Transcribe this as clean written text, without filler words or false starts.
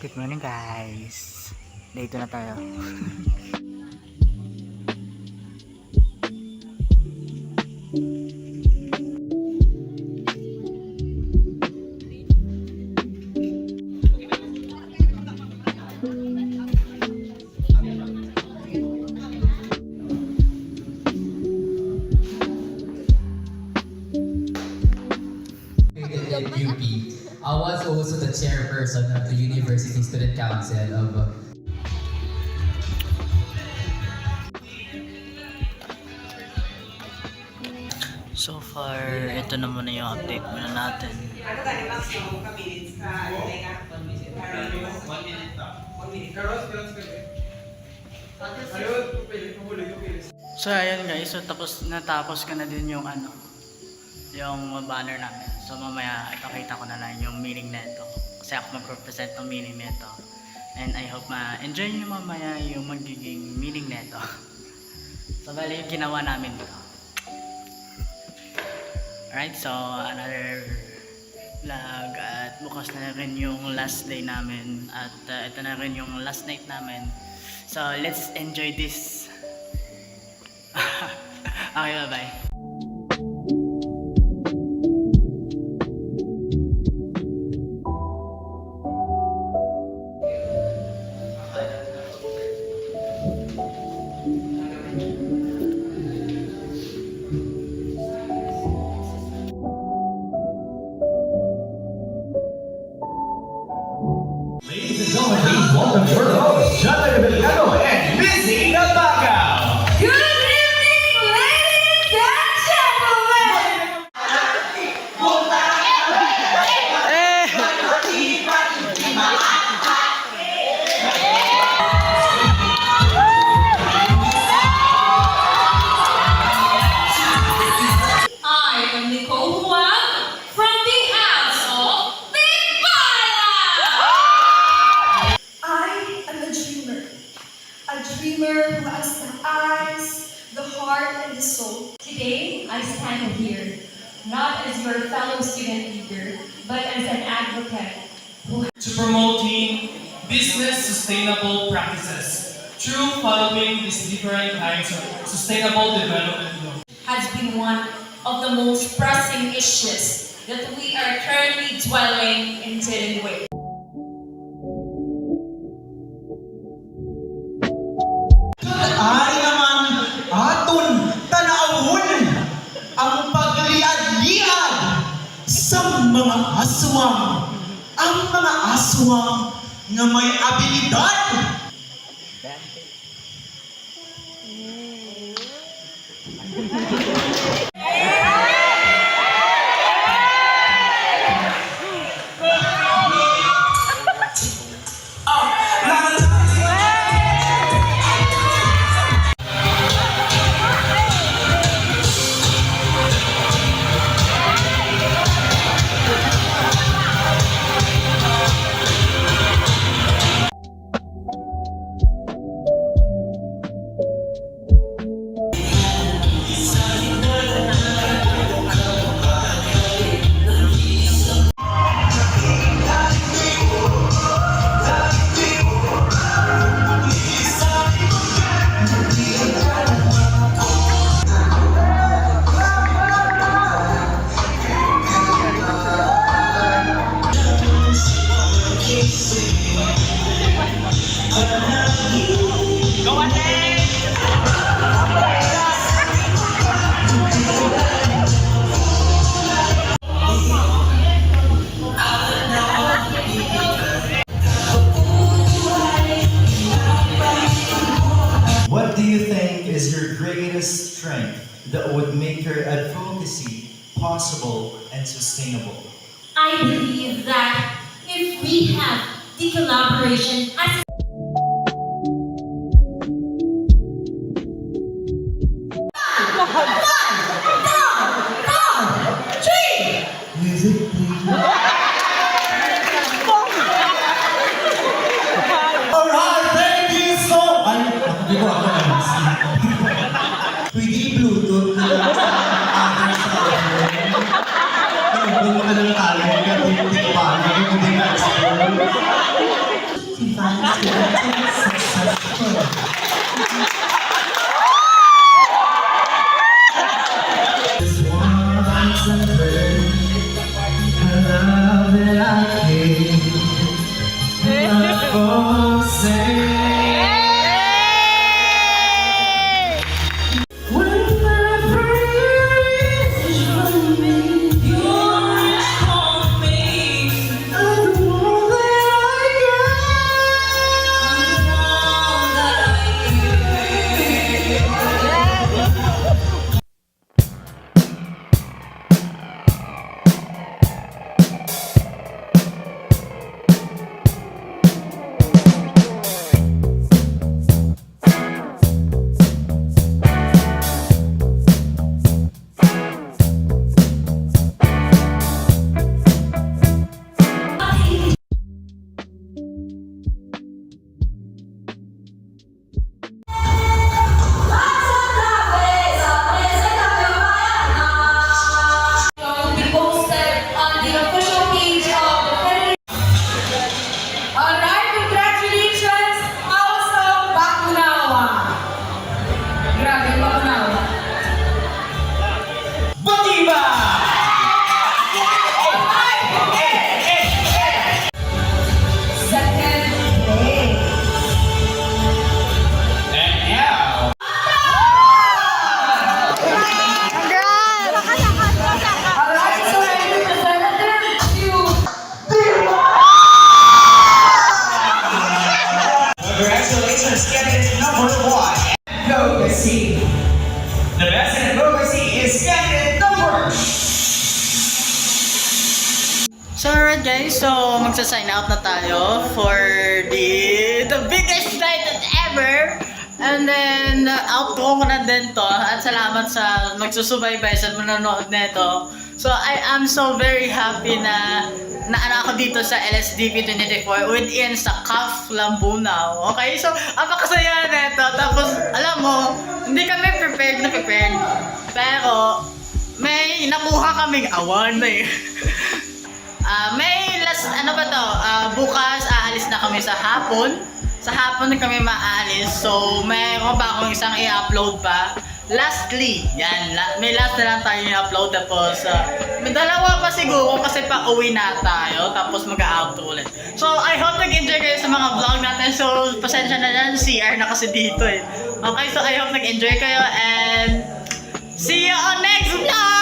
Good morning guys. Day 2 na tayo. In UP. I was also the chairperson of the University Student Council of So far, ito na muna yung update muna natin. So ayan guys, so natapos ko na din yung yung banner namin. So mamaya ipakita ko na lang yung meaning nito. Kasi ako mag-represent ng meaning nito. And I hope ma-enjoy nyo mamaya yung magiging meaning nito. So bali yung ginawa namin dito. Alright, so another vlog at bukas na rin yung last day namin at ito na rin yung last night namin. So let's enjoy this. Okay, bye-bye. Welcome to our host, John Gabellano and Missy Nabagaw. Good evening, ladies and gentlemen! I am Nicole Huang from the house of Big Bala! I am a dreamer who has the eyes, the heart, and the soul. Today, I stand here, not as your fellow student leader, but as an advocate to promoting business sustainable practices through following these different kinds of sustainable development goals. has been one of the most pressing issues that we are currently dwelling and dealing with. Ay naman aton tanawon ang pagliad-liad sa mga aswang. Ang mga aswang nga may abilidad. What do you think is your greatest strength that would make your advocacy possible and sustainable? I believe that if we have the collaboration as Music, please. Alright, thank you so much. Di ko ako pwede i-bluetooth na lang sa other side. Ano, doon ka na lang tayo. Hindi pa. Hindi na Will be posted on the official page of the Federation. Alright, congratulations, House of Bakunawa. Grabe, Bakunawa. Batiba! Second place. And now, Alright, so I'm the Representative congratulations, candidate number 1. Advocacy. The best in advocacy is candidate number. So alright guys, so magsa-sign out na tayo for the biggest night ever. And then, outro ko na din to. At salamat sa nagsusubaybay sa manonood nito. So I am so very happy na ako dito sa LSDP 2024 within sa CAF Lambunaw. Okay, so apakasaya nito. Tapos alam mo, hindi kami prepared. Pero may nakuha kaming awan na eh. May last, ano ba to? Bukas aalis na kami sa hapon. Sa hapon na kami maalis. So, mayroon pa akong isang i-upload pa. Lastly, yan. May last na lang tayo i-upload. Tapos, may dalawa pa siguro kasi pa uwi na tayo. Tapos mag-outro ulit. So, I hope nag-enjoy kayo sa mga vlog natin. So, pasensya na yan. CR na kasi dito eh. Okay, so I hope nag-enjoy kayo. And see you on next vlog!